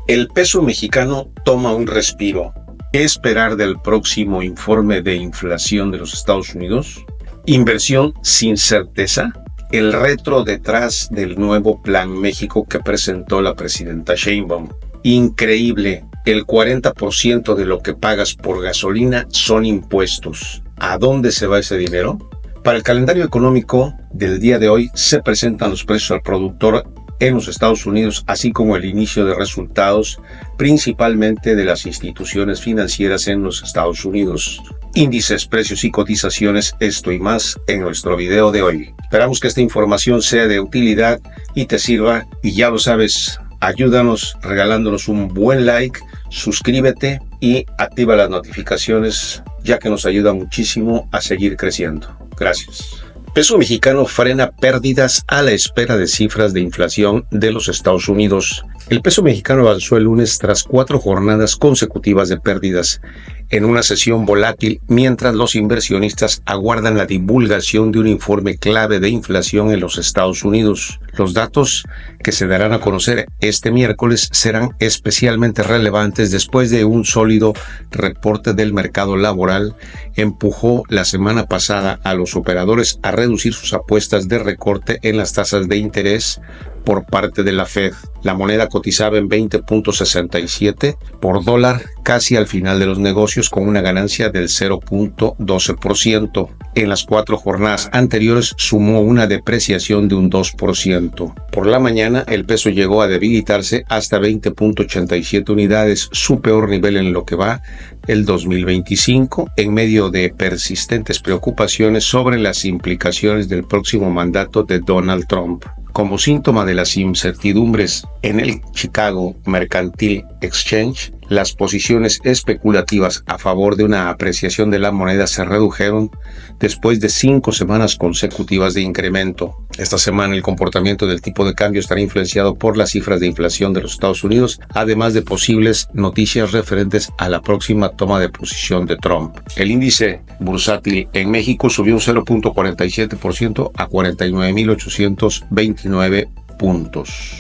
El peso mexicano toma un respiro. ¿Qué esperar del próximo informe de inflación de los Estados Unidos? Inversión sin certeza. El retro detrás del nuevo Plan México que presentó la presidenta Sheinbaum. Increíble, el 40% de lo que pagas por gasolina son impuestos. ¿A dónde se va ese dinero? Para el calendario económico del día de hoy se presentan los precios al productor en los Estados Unidos, así como el inicio de resultados, principalmente de las instituciones financieras en los Estados Unidos. Índices, precios y cotizaciones, esto y más en nuestro video de hoy. Esperamos que esta información sea de utilidad y te sirva, y ya lo sabes, ayúdanos regalándonos un buen like, suscríbete y activa las notificaciones, ya que nos ayuda muchísimo a seguir creciendo. Gracias. Peso mexicano frena pérdidas a la espera de cifras de inflación de los Estados Unidos. El peso mexicano avanzó el lunes tras 4 jornadas consecutivas de pérdidas en una sesión volátil, mientras los inversionistas aguardan la divulgación de un informe clave de inflación en los Estados Unidos. Los datos que se darán a conocer este miércoles serán especialmente relevantes después de un sólido reporte del mercado laboral empujó la semana pasada a los operadores a reducir sus apuestas de recorte en las tasas de interés por parte de la Fed. La moneda cotizaba en 20.67 por dólar casi al final de los negocios, con una ganancia del 0.12%. En las 4 jornadas anteriores sumó una depreciación de un 2%. Por la mañana el peso llegó a debilitarse hasta 20.87 unidades, su peor nivel en lo que va el 2025, en medio de persistentes preocupaciones sobre las implicaciones del próximo mandato de Donald Trump. Como síntoma de las incertidumbres en el Chicago Mercantile Exchange, las posiciones especulativas a favor de una apreciación de la moneda se redujeron después de 5 semanas consecutivas de incremento. Esta semana el comportamiento del tipo de cambio estará influenciado por las cifras de inflación de los Estados Unidos, además de posibles noticias referentes a la próxima toma de posición de Trump. El índice bursátil en México subió un 0.47% a 49.829 puntos.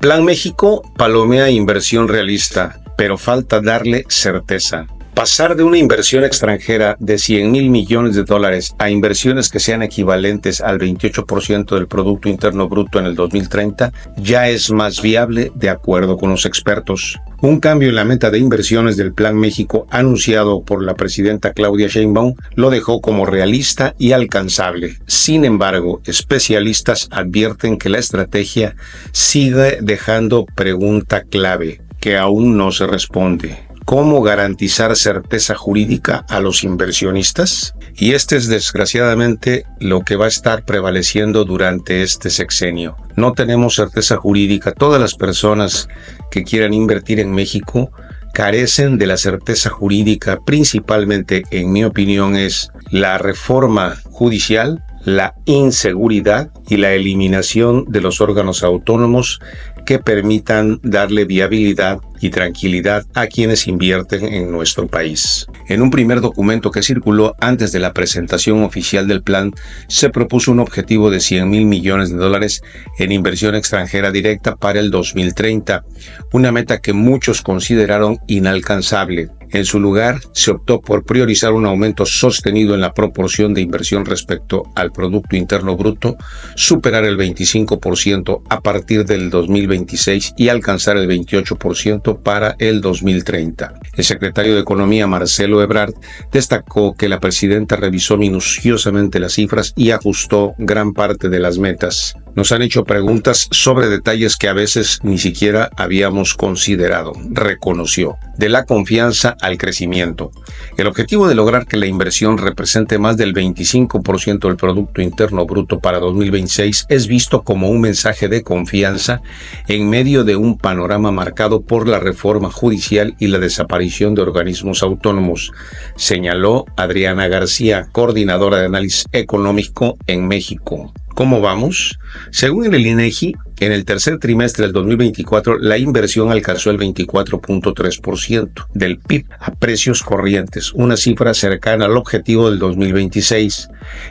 Plan México palomea inversión realista, pero falta darle certeza. Pasar de una inversión extranjera de 100,000 millones de dólares a inversiones que sean equivalentes al 28% del Producto Interno Bruto en el 2030 ya es más viable, de acuerdo con los expertos. Un cambio en la meta de inversiones del Plan México anunciado por la presidenta Claudia Sheinbaum lo dejó como realista y alcanzable. Sin embargo, especialistas advierten que la estrategia sigue dejando pregunta clave que aún no se responde. ¿Cómo garantizar certeza jurídica a los inversionistas? Y este es desgraciadamente lo que va a estar prevaleciendo durante este sexenio. No tenemos certeza jurídica. Todas las personas que quieran invertir en México carecen de la certeza jurídica. Principalmente, en mi opinión, es la reforma judicial, la inseguridad y la eliminación de los órganos autónomos que permitan darle viabilidad y tranquilidad a quienes invierten en nuestro país. En un primer documento que circuló antes de la presentación oficial del plan, se propuso un objetivo de 100,000 millones de dólares en inversión extranjera directa para el 2030, una meta que muchos consideraron inalcanzable. En su lugar, se optó por priorizar un aumento sostenido en la proporción de inversión respecto al Producto Interno Bruto, superar el 25% a partir del 2026 y alcanzar el 28% para el 2030. El secretario de Economía, Marcelo Ebrard, destacó que la presidenta revisó minuciosamente las cifras y ajustó gran parte de las metas. Nos han hecho preguntas sobre detalles que a veces ni siquiera habíamos considerado, reconoció. De la confianza al crecimiento. El objetivo de lograr que la inversión represente más del 25% del Producto Interno Bruto para 2026 es visto como un mensaje de confianza en medio de un panorama marcado por la reforma judicial y la desaparición de organismos autónomos, señaló Adriana García, coordinadora de análisis económico en México. ¿Cómo vamos? Según el INEGI, En el tercer trimestre del 2024, la inversión alcanzó el 24.3% del PIB a precios corrientes, una cifra cercana al objetivo del 2026.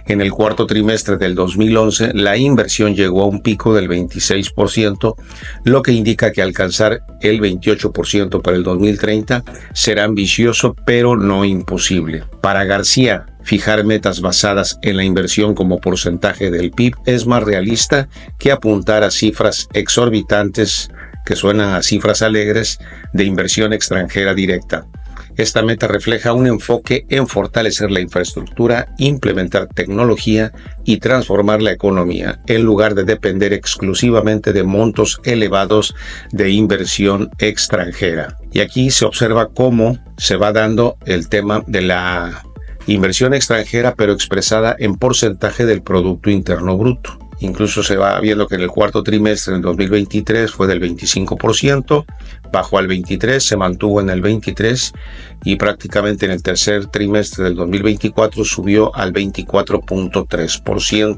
En el cuarto trimestre del 2011, la inversión llegó a un pico del 26%, lo que indica que alcanzar el 28% para el 2030 será ambicioso, pero no imposible. Para García, fijar metas basadas en la inversión como porcentaje del PIB es más realista que apuntar a cifras exorbitantes, que suenan a cifras alegres, de inversión extranjera directa. Esta meta refleja un enfoque en fortalecer la infraestructura, implementar tecnología y transformar la economía, en lugar de depender exclusivamente de montos elevados de inversión extranjera. Y aquí se observa cómo se va dando el tema de la inversión extranjera, pero expresada en porcentaje del Producto Interno Bruto. Incluso se va viendo que en el cuarto trimestre del 2023 fue del 25%, bajó al 23%, se mantuvo en el 23% y prácticamente en el tercer trimestre del 2024 subió al 24.3%.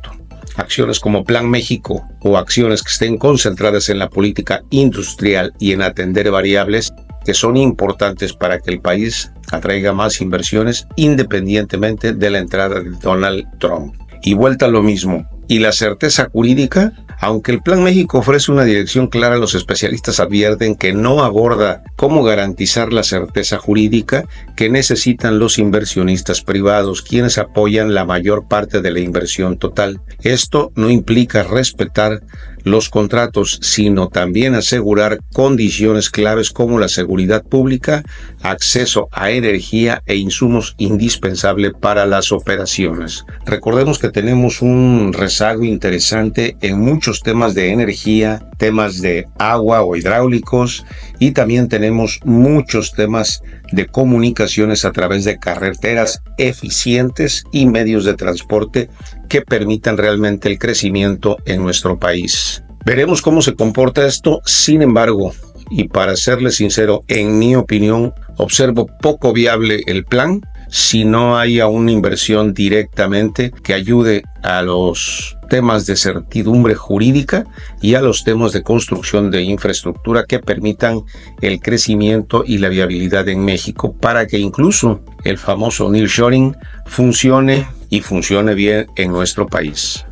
Acciones como Plan México o acciones que estén concentradas en la política industrial y en atender variables que son importantes para que el país atraiga más inversiones independientemente de la entrada de Donald Trump. Y vuelta a lo mismo. Y la certeza jurídica, aunque el Plan México ofrece una dirección clara, los especialistas advierten que no aborda cómo garantizar la certeza jurídica que necesitan los inversionistas privados, quienes apoyan la mayor parte de la inversión total. Esto no implica respetar los contratos, sino también asegurar condiciones claves como la seguridad pública, acceso a energía e insumos indispensables para las operaciones. Recordemos que tenemos un rezago interesante en muchos temas de energía, temas de agua o hidráulicos, y también tenemos muchos temas de comunicaciones a través de carreteras eficientes y medios de transporte que permitan realmente el crecimiento en nuestro país. Veremos cómo se comporta esto. Sin embargo, y para serles sincero, en mi opinión, observo poco viable el plan si no haya una inversión directamente que ayude a los temas de certidumbre jurídica y a los temas de construcción de infraestructura que permitan el crecimiento y la viabilidad en México, para que incluso el famoso nearshoring funcione y funcione bien en nuestro país.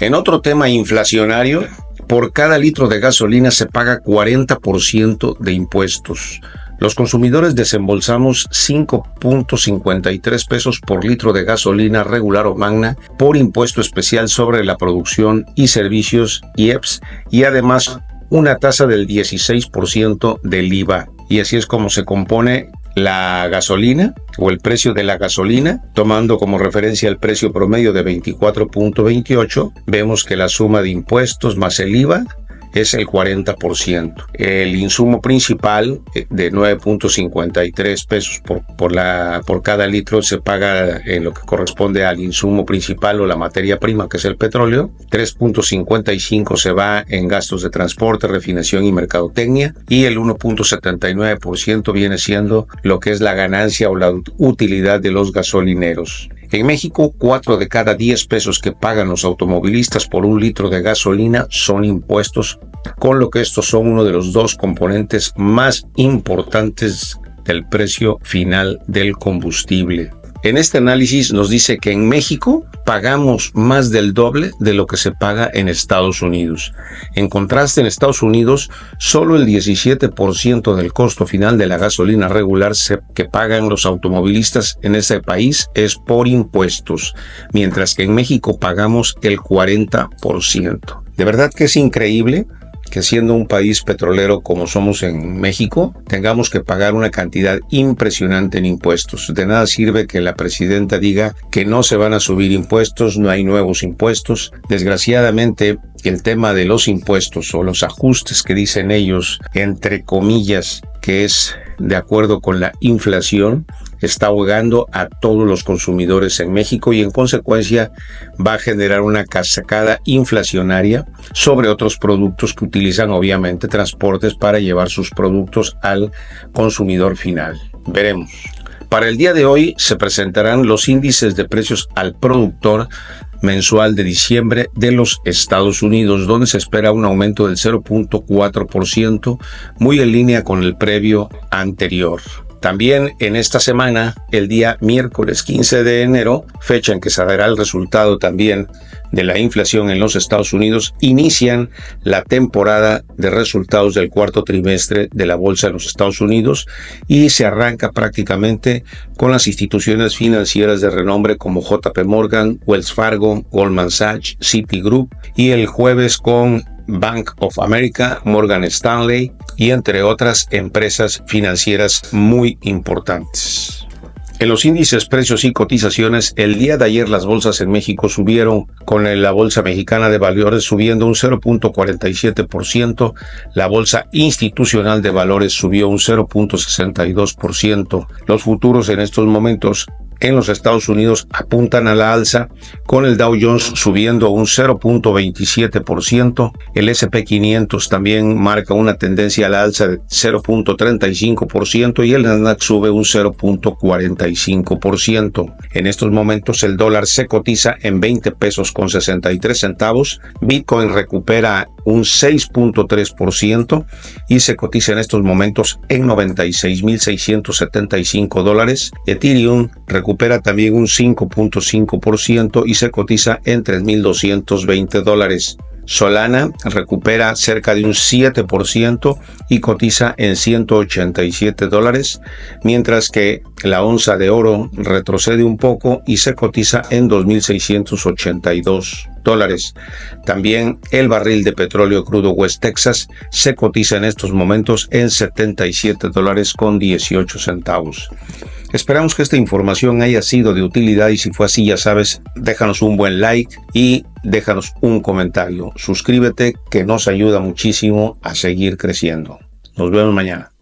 En otro tema inflacionario, por cada litro de gasolina se paga 40% de impuestos. Los consumidores desembolsamos 5.53 pesos por litro de gasolina regular o magna por impuesto especial sobre la producción y servicios IEPS, y además una tasa del 16% del IVA. Y así es como se compone la gasolina o el precio de la gasolina, tomando como referencia el precio promedio de 24.28, vemos que la suma de impuestos más el IVA es el 40%. El insumo principal de 9.53 pesos por cada litro se paga en lo que corresponde al insumo principal o la materia prima, que es el petróleo. 3.55 se va en gastos de transporte, refinación y mercadotecnia, y el 1.79% viene siendo lo que es la ganancia o la utilidad de los gasolineros. En México, 4 de cada 10 pesos que pagan los automovilistas por un litro de gasolina son impuestos, con lo que estos son uno de los dos componentes más importantes del precio final del combustible. En este análisis nos dice que en México pagamos más del doble de lo que se paga en Estados Unidos. En contraste, en Estados Unidos, solo el 17% del costo final de la gasolina regular que pagan los automovilistas en ese país es por impuestos, mientras que en México pagamos el 40%. De verdad que es increíble que siendo un país petrolero como somos en México, tengamos que pagar una cantidad impresionante en impuestos. De nada sirve que la presidenta diga que no se van a subir impuestos, no hay nuevos impuestos. Desgraciadamente, el tema de los impuestos o los ajustes que dicen ellos, entre comillas, que es de acuerdo con la inflación, está ahogando a todos los consumidores en México y en consecuencia va a generar una cascada inflacionaria sobre otros productos que utilizan obviamente transportes para llevar sus productos al consumidor final. Veremos. Para el día de hoy se presentarán los índices de precios al productor mensual de diciembre de los Estados Unidos, donde se espera un aumento del 0.4%, muy en línea con el previo anterior. También en esta semana, el día miércoles 15 de enero, fecha en que se dará el resultado también de la inflación en los Estados Unidos, inician la temporada de resultados del cuarto trimestre de la bolsa en los Estados Unidos y se arranca prácticamente con las instituciones financieras de renombre como JP Morgan, Wells Fargo, Goldman Sachs, Citigroup, y el jueves con Bank of America, Morgan Stanley y entre otras empresas financieras muy importantes. En los índices, precios y cotizaciones, el día de ayer las bolsas en México subieron, con la Bolsa Mexicana de Valores subiendo un 0.47%, la Bolsa Institucional de Valores subió un 0.62%. Los futuros en estos momentos en los Estados Unidos apuntan a la alza, con el Dow Jones subiendo un 0.27%, el S&P 500 también marca una tendencia a la alza de 0.35% y el Nasdaq sube un 0.45%. En estos momentos el dólar se cotiza en 20 pesos con 63 centavos, Bitcoin recupera un 6.3% y se cotiza en estos momentos en $96,675. Ethereum recupera también un 5.5% y se cotiza en $3,220. Solana recupera cerca de un 7% y cotiza en $187, mientras que la onza de oro retrocede un poco y se cotiza en $2,682. También el barril de petróleo crudo West Texas se cotiza en estos momentos en $77.18. Esperamos que esta información haya sido de utilidad y si fue así, ya sabes, déjanos un buen like y déjanos un comentario. Suscríbete, que nos ayuda muchísimo a seguir creciendo. Nos vemos mañana.